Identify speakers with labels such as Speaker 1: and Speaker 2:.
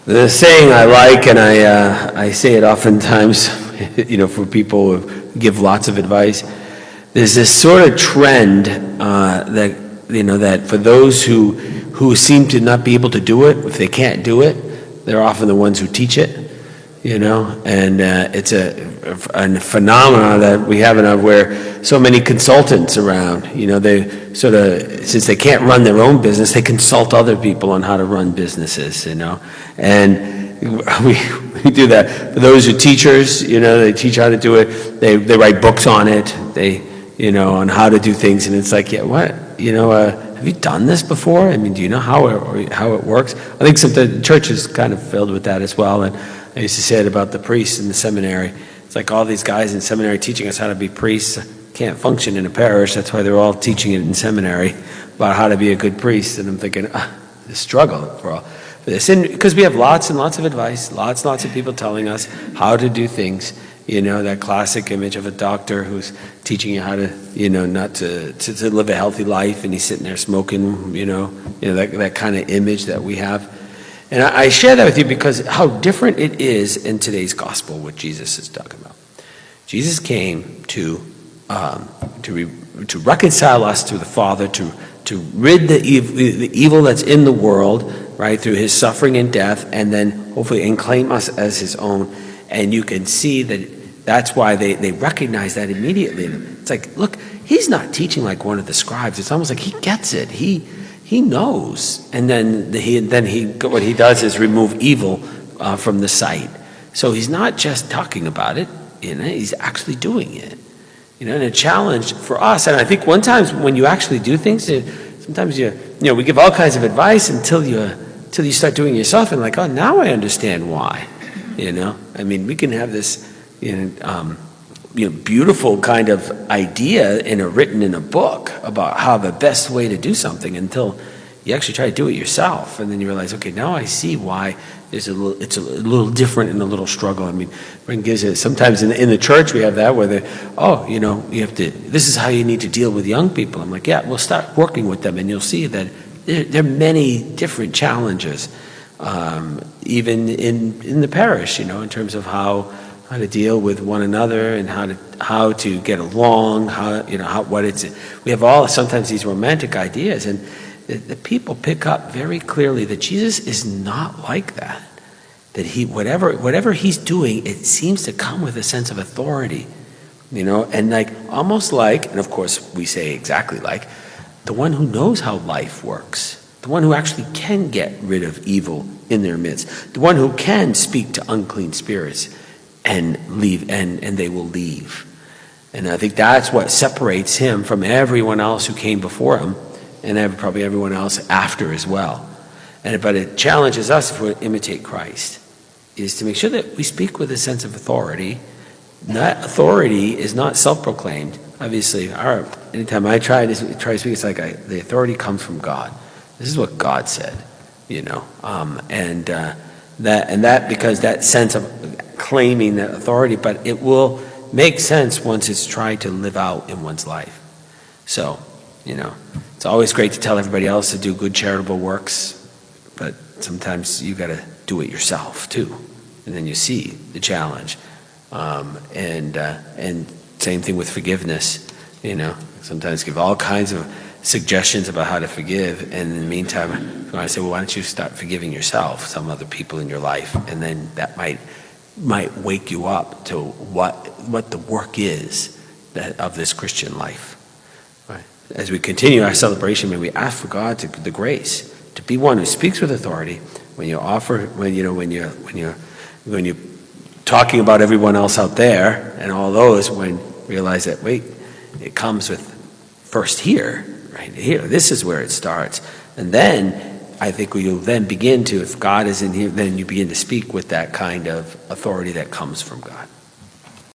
Speaker 1: The saying I like, and I say it oftentimes, for people who give lots of advice. There's this sort of trend that for those who seem to not be able to do it, if they can't do it, they're often the ones who teach it. And it's a phenomenon that we have enough where so many consultants around, they sort of, since they can't run their own business, they consult other people on how to run businesses, and we do that. For those who teachers, they teach how to do it, they write books on it, on how to do things, and it's like, yeah, what, have you done this before? I mean, do you know how it works? I think the church is kind of filled with that as well, and I used to say it about the priests in the seminary. It's like all these guys in seminary teaching us how to be priests can't function in a parish. That's why they're all teaching it in seminary about how to be a good priest. And I'm thinking, the struggle for all this. And because we have lots and lots of advice, lots of people telling us how to do things. That classic image of a doctor who's teaching you how to, not to live a healthy life, and he's sitting there smoking, that kind of image that we have. And I share that with you because how different it is in today's gospel, what Jesus is talking about. Jesus came to reconcile us to the Father, to rid the evil that's in the world, right, through his suffering and death, and then hopefully and claim us as his own. And you can see that's why they recognize that immediately. It's like, look, he's not teaching like one of the scribes. It's almost like he gets it. He knows, and then what he does is remove evil from the sight. So he's not just talking about it, he's actually doing it. And a challenge for us, and I think one time when you actually do things, sometimes we give all kinds of advice until you start doing it yourself, and like, oh, now I understand why. I mean, we can have this beautiful kind of idea written in a book about how the best way to do something until you actually try to do it yourself, and then you realize, okay, now I see why it's a little different and a little struggle. I mean, Brent gives it sometimes in the church we have that where you have to. This is how you need to deal with young people. I'm like, yeah, we'll start working with them, and you'll see that there are many different challenges, even in the parish, in terms of how to deal with one another and how to get along, we have sometimes these romantic ideas, and the people pick up very clearly that Jesus is not like that. That whatever he's doing, it seems to come with a sense of authority, and almost like, and of course we say exactly like, the one who knows how life works, the one who actually can get rid of evil in their midst, the one who can speak to unclean spirits and leave, and they will leave. And I think that's what separates him from everyone else who came before him, and probably everyone else after as well. But it challenges us, if we imitate Christ, is to make sure that we speak with a sense of authority. That authority is not self-proclaimed. Obviously, anytime I try to speak, it's like the authority comes from God. This is what God said, that because that sense of claiming that authority, but it will make sense once it's tried to live out in one's life. So, it's always great to tell everybody else to do good charitable works, but sometimes you got to do it yourself too, and then you see the challenge. And same thing with forgiveness. Sometimes give all kinds of suggestions about how to forgive, and in the meantime, I say, well, why don't you start forgiving yourself, some other people in your life, and then that might wake you up to what the work is of this Christian life. Right? As we continue our celebration, may we ask for God the grace to be one who speaks with authority when you're talking about everyone else out there and all those, when realize that it comes with first here, right here. This is where it starts, and then I think you'll then begin to, if God is in here, then you begin to speak with that kind of authority that comes from God.